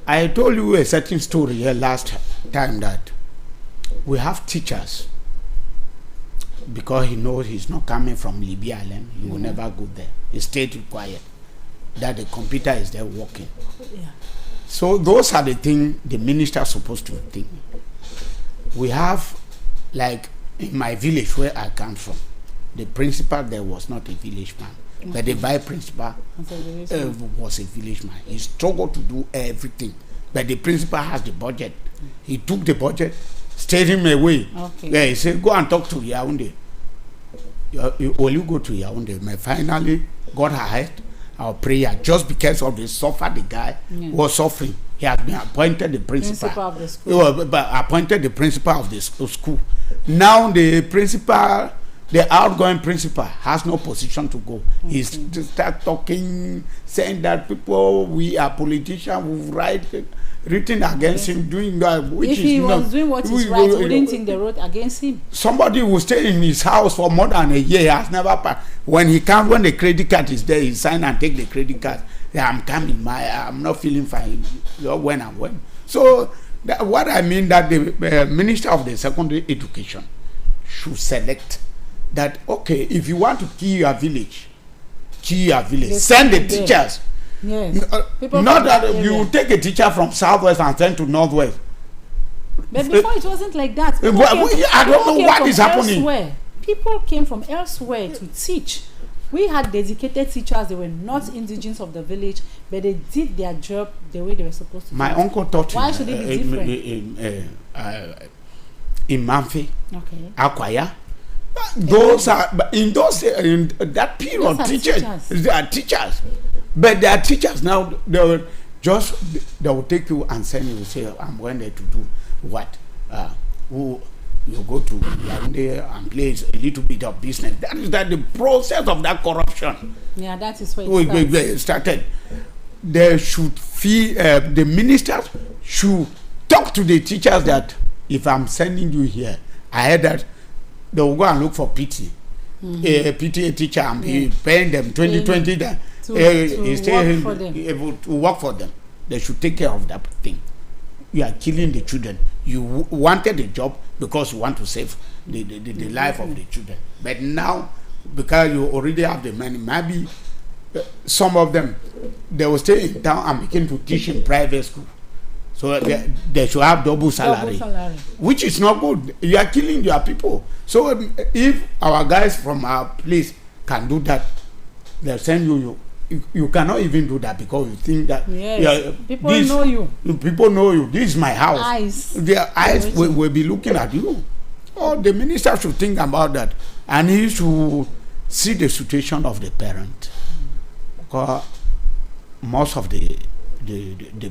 I told you a certain story here last time, that we have teachers, because he knows he's not coming from Libya Island, he will never go there. He stayed quiet, that the computer is there working. So those are the things the minister is supposed to think. We have, like in my village where I come from, the principal there was not a village man, but the vice principal was a village man. He struggled to do everything, but the principal has the budget. He took the budget, stayed him away. Yeah, he said, go and talk to Yaoundé. Will you go to Yaoundé? But finally got ahead our prayer, just because of the suffer the guy was suffering. He has been appointed the principal of the school. Appointed the principal of the school. Now the principal, the outgoing principal, has no position to go. He start talking, saying that people, we are politicians, we've written against him, doing that. Which if he was doing what is right, wouldn't think they wrote against him? Somebody will stay in his house for more than a year, has never passed. When he comes, when the credit card is there, he sign and take the credit card. Yeah, I'm coming, I'm not feeling fine. When I'm when. So what I mean, that the Minister of the Secondary Education should select that, okay, if you want to kill your village, send the teachers. Yes. Not that you take a teacher from Southwest and send to Northwest. But before it wasn't like that. I don't know what is happening. People came from elsewhere to teach. We had dedicated teachers. They were not indigenous of the village, but they did their job the way they were supposed to. My uncle taught Why should it be different? In Manfi, Okay. Akwaya. Those are in that period. Those are Teachers, teachers. they are teachers, but they are teachers now. They will take you and send you. Say, I'm going there to do what? Who you go to Yaoundé and play a little bit of business. That is the process of that corruption. Yeah, that is where it started. They should feel the ministers should talk to the teachers that if I'm sending you here, I heard that they will go and look for PT, a PTA teacher, and be paying them 20 to work for them. They should take care of that thing. You are killing the children. You wanted a job because you want to save the life of the children. But now, because you already have the money, maybe some of them, they will stay in town and begin to teach in private school. So they should have double salary, which is not good. You are killing your people. So if our guys from our place can do that, they'll send you cannot even do that because you think that people know you. People know you. This is my house. Eyes. Their eyes will be looking at you. Oh, the minister should think about that, and he should see the situation of the parent, because most of the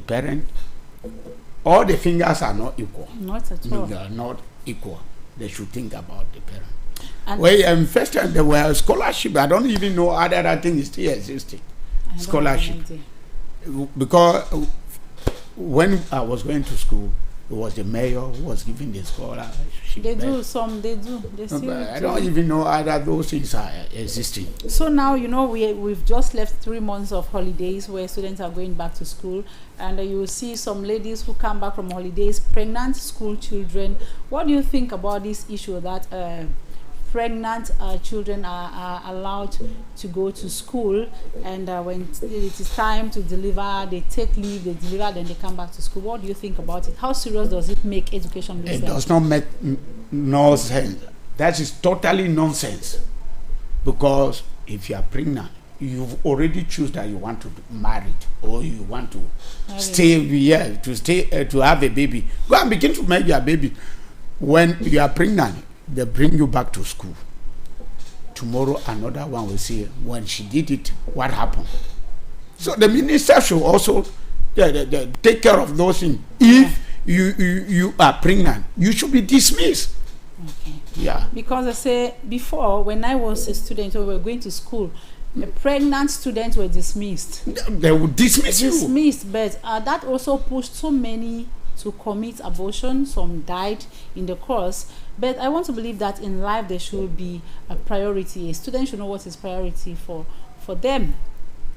parent, all the fingers are not equal. Not at all. They are not equal. They should think about the parent. First time there were scholarship. I don't even know other things still existing. Scholarship. Because when I was going to school, it was the mayor who was giving the scholarship. They do. They still I don't even know other those things are existing. So now, we've just left 3 months of holidays where students are going back to school, and you will see some ladies who come back from holidays, pregnant school children. What do you think about this issue that pregnant children are allowed to go to school, and when it is time to deliver, they take leave, they deliver, then they come back to school? What do you think about it? How serious does it make education? It does not make no sense. That is totally nonsense. Because if you are pregnant, you've already choose that you want to marry or you want to stay here, to have a baby. Go and begin to make your baby. When you are pregnant, they bring you back to school. Tomorrow another one will say, when she did it, what happened? So the minister should also take care of those things. If you are pregnant, you should be dismissed. Okay. Yeah. Because I say before, when I was a student, when we were going to school, the pregnant students were dismissed. They would dismiss you. Dismissed, but that also pushed so many to commit abortion. Some died in the course. But I want to believe that in life there should be a priority. A student should know what is priority for them.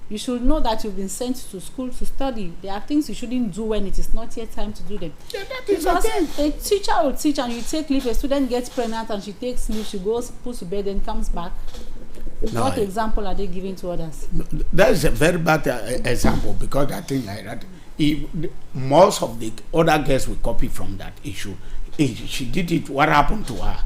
You should know that you've been sent to school to study. There are things you shouldn't do when it is not yet time to do them. Yeah, that is because okay. A teacher will teach and you take leave. A student gets pregnant and she takes leave. She goes, puts to bed, and comes back. No, what example are they giving to others? That is a very bad example, because I think like that, most of the other girls will copy from that issue. If she did it, what happened to her?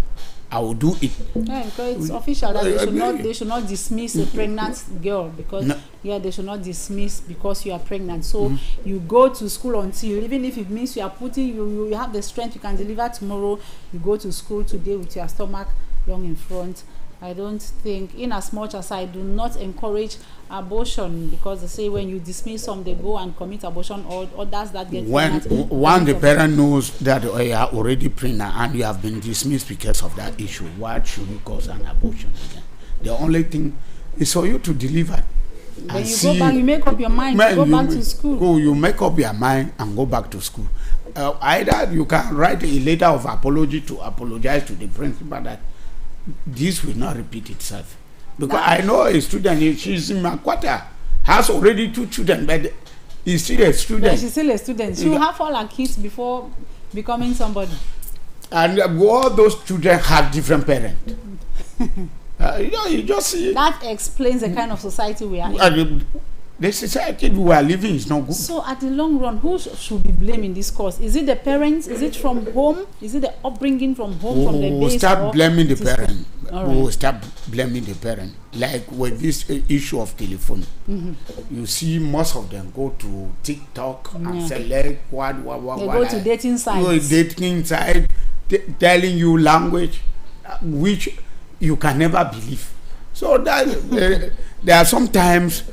I will do it. Yeah, because it's official that they should not dismiss a pregnant girl, because they should not dismiss because you are pregnant. So you go to school until, even if it means you are putting you have the strength, you can deliver tomorrow, you go to school today with your stomach long in front. I don't think, in as much as I do not encourage abortion, because they say when you dismiss some, they go and commit abortion, or others that get pregnant. When the parent knows that you are already pregnant and you have been dismissed because of that issue, why should you cause an abortion again? The only thing is for you to deliver. When you go back, you make up your mind to go back to school. You make up your mind and go back to school. Either you can write a letter of apology to apologize to the principal that this will not repeat itself. Because I know a student, she's in my quarter, has already 2 children, but is still a student. Yeah, she's still a student. She will have all her kids before becoming somebody. And all those children have different parents. You just see. That explains the kind of society we are in. The society we are living is not good. So at the long run, who should be blamed in this cause? Is it the parents? Is it from home? Is it the upbringing from home, from the base? Start blaming the parents. All we will right. start blaming the parent. Like with this issue of telephone, you see most of them go to TikTok and select what They go to dating sites. dating site, telling you language which you can never believe. So that there are sometimes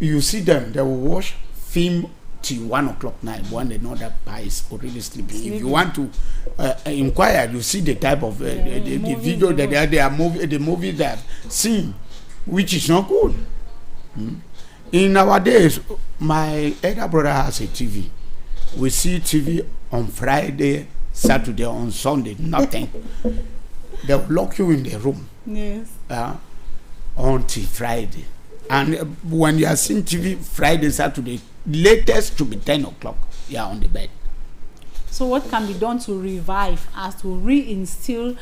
you see them, they will watch film till 1 o'clock night when they know that pa is already sleeping. If you want to inquire, you see the type of the video that they are the movies they have seen, which is not good. In our days, my elder brother has a TV. We see TV on Friday, Saturday, on Sunday, nothing. They will lock you in the room. Yes. Until Friday. And when you are seeing TV Friday, Saturday, latest to be 10 o'clock, you are on the bed. So what can be done to revive, as to reinstill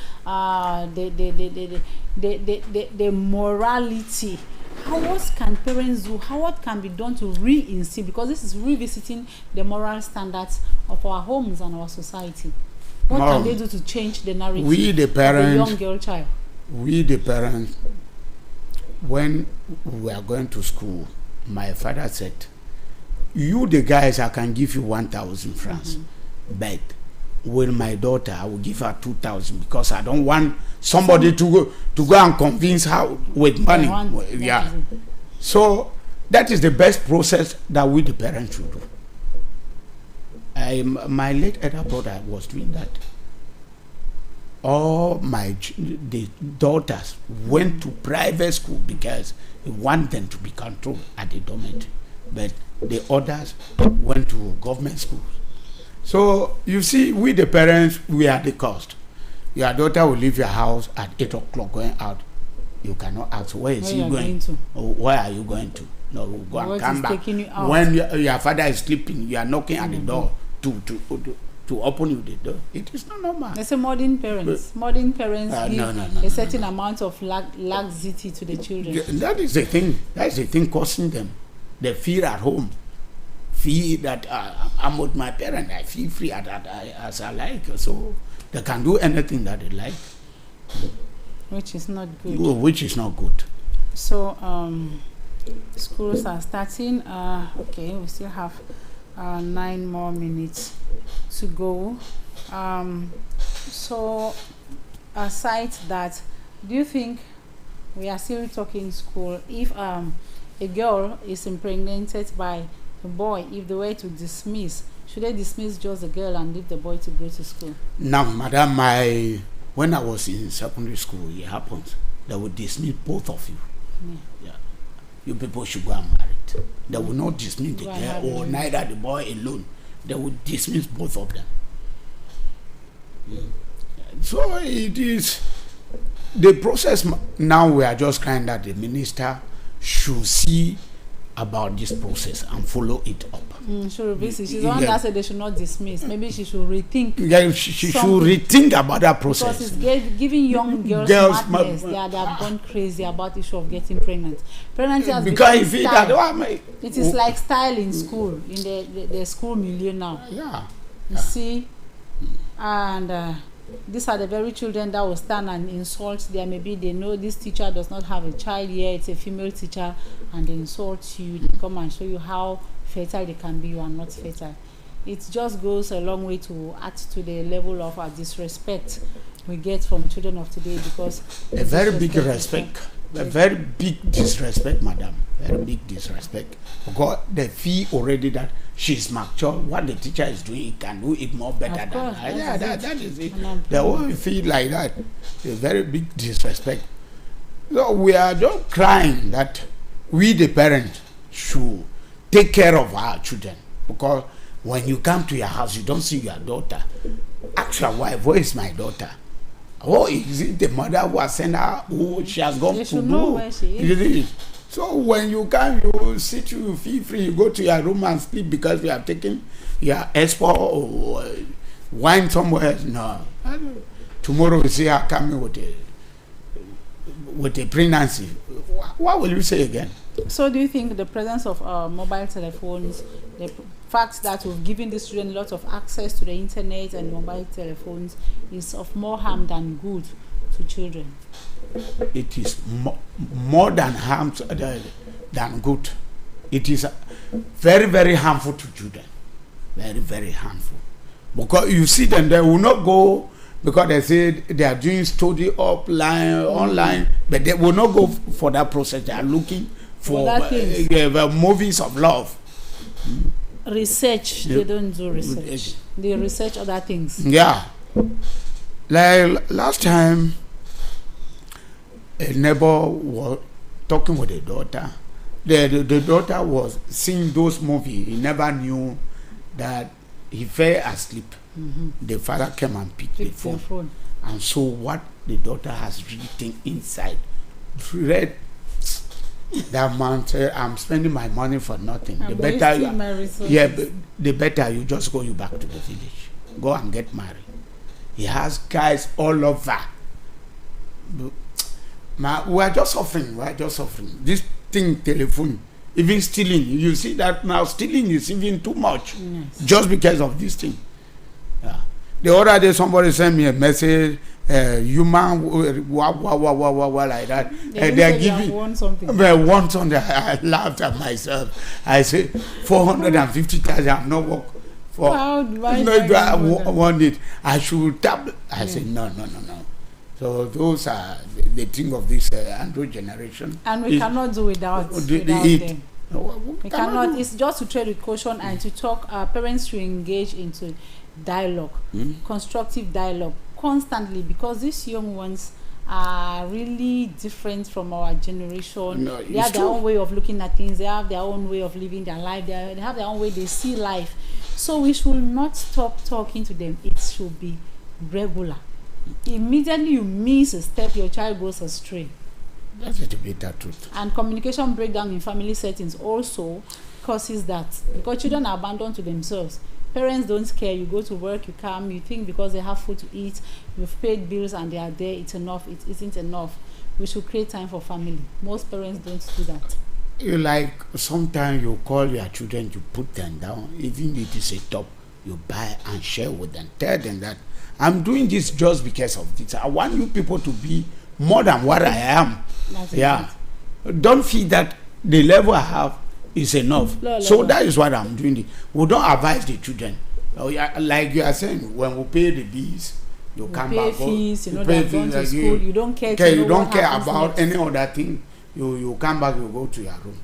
the morality? What can parents do? What can be done to reinstill? Because this is revisiting the moral standards of our homes and our society. What can they do to change the narrative we the parents, of a young girl child? We the parents, when we are going to school, my father said, you the guys, I can give you 1,000 francs, but with my daughter, I will give her 2,000 because I don't want somebody to go and convince her with money. Yeah. So that is the best process that we the parents should do. My late elder brother was doing that. All the daughters went to private school because he wanted them to be controlled at the dormitory, but the others went to government schools. So you see, we the parents, we are the cost. Your daughter will leave your house at 8 o'clock going out. You cannot ask, where is he going? Where are you going to? No, we'll go and come back. When your father is sleeping, you are knocking at the door to open you the door. It is not normal. They say modern parents give a certain amount of laxity to the children. That is the thing. That is the thing causing them. They feel at home. Feel that I'm with my parents. I feel free as I like. So they can do anything that they like. Which is not good. Which is not good. So schools are starting. Okay, we still have 9 more minutes to go. So aside that, do you think, we are still talking school, if a girl is impregnated by a boy, if they were to dismiss, should they dismiss just the girl and leave the boy to go to school? Now, madam, when I was in secondary school, it happens. They would dismiss both of you. Yeah. You people should go and marry. They will not dismiss the girl or neither the boy alone. They will dismiss both of them. So it is the process. Now we are just crying that the minister should see about this process and follow it up. She's the one that said they should not dismiss. Maybe she should rethink. Yeah, she should rethink about that process. Because it's giving young girls madness. They have gone crazy about the issue of getting pregnant. Pregnancy has become style. It is like style in school, in the school milieu now. Yeah. You see, and these are the very children that will stand and insult there. Maybe they know this teacher does not have a child here, it's a female teacher, and they insult you. They come and show you how fertile they can be. You are not fertile. It just goes a long way to add to the level of disrespect we get from children of today, because a very big respect, a very big disrespect, madam. Very big disrespect, because they feel already that she's mature. What the teacher is doing, he can do it more better than her. Yeah, that is it. They all feel like that. A very big disrespect. So we are just crying that we, the parents, should take care of our children, because when you come to your house, you don't see your daughter. Ask your wife, where is my daughter? Oh, is it the mother who has sent her? Oh, she has gone to know where she is. So when you come, you sit, you feel free, you go to your room and sleep because you have taken your expo or wine somewhere. No. Tomorrow we see her coming with a pregnancy. What will you say again? So do you think the presence of mobile telephones, the fact that we've given these children a lot of access to the internet and mobile telephones, is of more harm than good to children? It is more than harm than good. It is very, very harmful to children. Very, very harmful. Because you see them, they will not go because they say they are doing study online, but they will not go for that process. They are looking for movies of love. Research, they don't do research. They research other things. Yeah. Like last time, a neighbor was talking with a daughter. The daughter was seeing those movies. He never knew that he fell asleep. The father came and picked the phone. And so what the daughter has written inside, read that man said, I'm spending my money for nothing. The better you just go back to the village. Go and get married. He has guys all over. We are just suffering. This thing, telephone, even stealing. You see that now stealing is even too much. Yes. Just because of this thing. Yeah. The other day somebody sent me a message, human like that. They're giving want something. I laughed at myself. I said 450,000. I'm not work for. I want it. I should tap. I said no. So those are the thing of this Android generation. And we cannot do without them. We cannot. It's just to trade with caution and to talk. Parents should engage into dialogue, constructive dialogue, constantly, because these young ones are really different from our generation. They have their own way of looking at things. They have their own way of living their life. They have their own way they see life. So we should not stop talking to them. It should be regular. Immediately you miss a step, your child goes astray. That's the bitter truth. And communication breakdown in family settings also causes that, because children are abandoned to themselves. Parents don't care. You go to work, you come, you think because they have food to eat, you've paid bills and they are there, it's enough. It isn't enough. We should create time for family. Most parents don't do that. You like, sometimes you call your children, you put them down, even if it's a top, you buy and share with them. Tell them that I'm doing this just because of this. I want you people to be more than what I am. That's Don't feel that the level I have is enough. So that is what I'm doing. We don't advise the children. Like you are saying, when we pay the bills, you come back. Fees, you know, they're going to school. You don't care. You don't care about any other thing. You come back. You go to your room.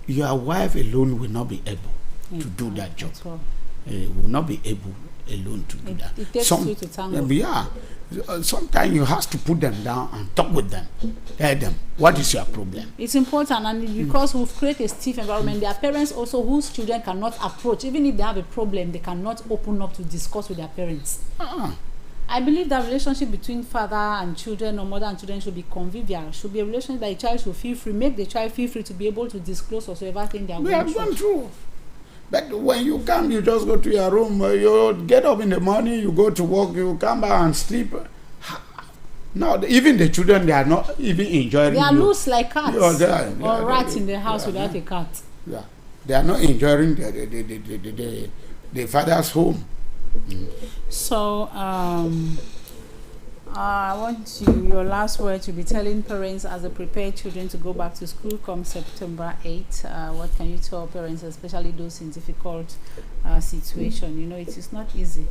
Your wife alone will not be able to do that job. Will not be able alone to do that. It takes two to tango. Sometimes you have to put them down and talk with them. Tell them, what is your problem? It's important, and because we've created a stiff environment, there are parents also whose children cannot approach. Even if they have a problem, they cannot open up to discuss with their parents. I believe that relationship between father and children or mother and children should be convivial. Should be a relationship that the child should feel free. Make the child feel free to be able to disclose whatsoever thing they are going through. But when you come, you just go to your room. You get up in the morning, you go to work, you come back and sleep. No, even the children, they are not even enjoying. They are loose like cats or rats in the house without a cat. Yeah, they are not enjoying the father's home. So, I want your last word to be telling parents as they prepare children to go back to school come September 8. What can you tell parents, especially those in difficult situation? You know, it is not easy.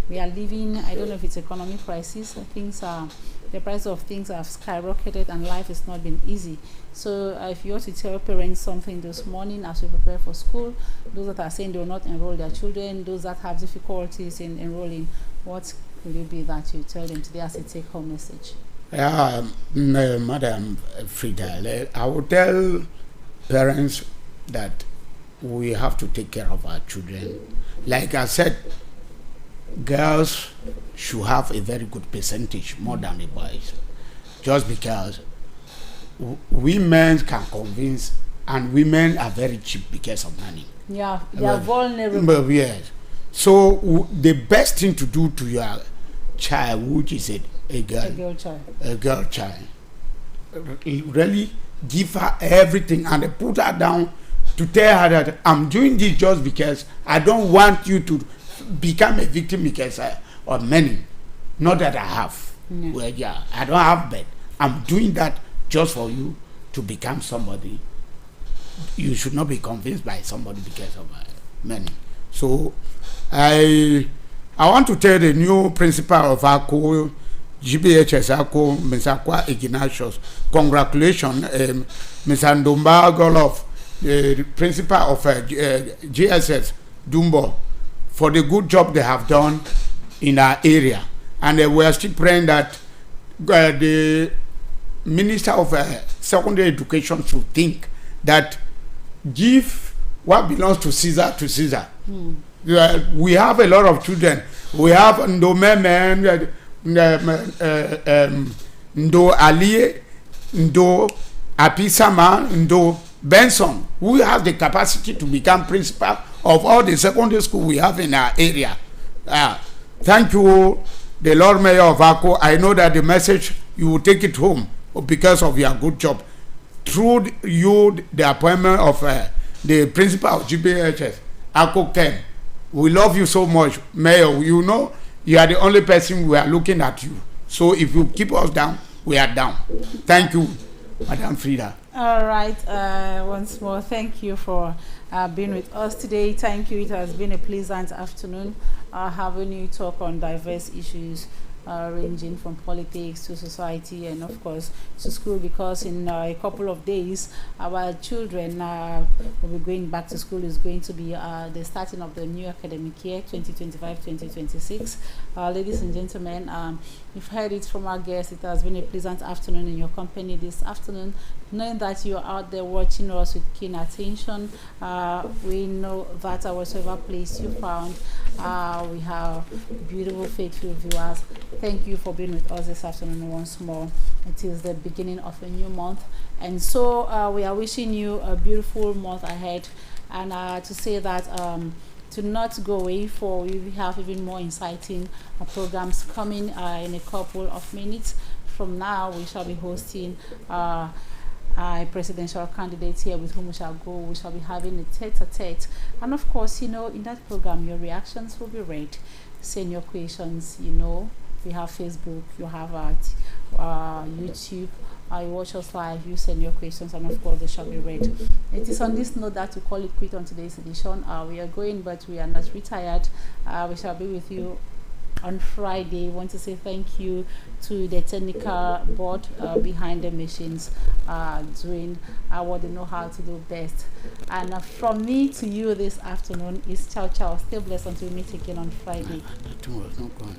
We are living, I don't know if it's economic crisis. The price of things have skyrocketed and life has not been easy. So if you want to tell parents something this morning as we prepare for school, those that are saying they will not enroll their children, those that have difficulties in enrolling, what will it be that you tell them today as a take-home message? Madam Frida, I will tell parents that we have to take care of our children. Like I said, girls should have a very good percentage more than the boys, just because women can convince, and women are very cheap because of money. Yeah, they are vulnerable. But yes. So the best thing to do to your child, which is a girl child, really give her everything and put her down to tell her that I'm doing this just because I don't want you to become a victim because of money, not that I have. Well, yeah, I don't have bed. I'm doing that just for you to become somebody. You should not be convinced by somebody because of money. So I want to tell the new principal of ACO, GBHS ACO, Mr. Ignatius, congratulations, Mr. Ndomba Golof, the principal of GSS Dumbo, for the good job they have done in our area. And we are still praying that the Minister of Secondary Education should think that give what belongs to Caesar to Caesar. We have a lot of children. We have Ndomeme, Ndo Ali, Ndo Apisama, Ndo Benson, who has the capacity to become principal of all the secondary school we have in our area. Thank you, the Lord Mayor of Ako. I know that the message, you will take it home because of your good job. Through you, the appointment of the principal of GBHS, Ako Ken. We love you so much, Mayor. You know, you are the only person we are looking at you. So if you keep us down, we are down. Thank you, Madam Frida. All right. Once more, thank you for being with us today. Thank you. It has been a pleasant afternoon having you talk on diverse issues ranging from politics to society and of course to school, because in a couple of days our children will be going back to school. Is going to be the starting of the new academic year 2025-2026. Ladies and gentlemen, you've heard it from our guests. It has been a pleasant afternoon in your company this afternoon, knowing that you're out there watching us with keen attention. We know that whatever place you found, we have beautiful faithful viewers. Thank you for being with us this afternoon once more. It is the beginning of a new month, and so we are wishing you a beautiful month ahead, and to say that to not go away, for we have even more exciting programs coming in a couple of minutes from now. We shall be hosting a presidential candidate here with whom we shall go. We shall be having a tete-a-tete, and of course, you know, in that program your reactions will be read. Send your questions. You know, we have Facebook, you have YouTube, you watch us live, you send your questions, and of course they shall be read. It is on this note that we call it quit on today's edition. We are going, but we are not retired. We shall be with you on Friday. Want to say thank you to the technical board behind the machines, doing what they know how to do best. And from me to you this afternoon is ciao ciao. Stay blessed until we meet again on Friday. That was not going.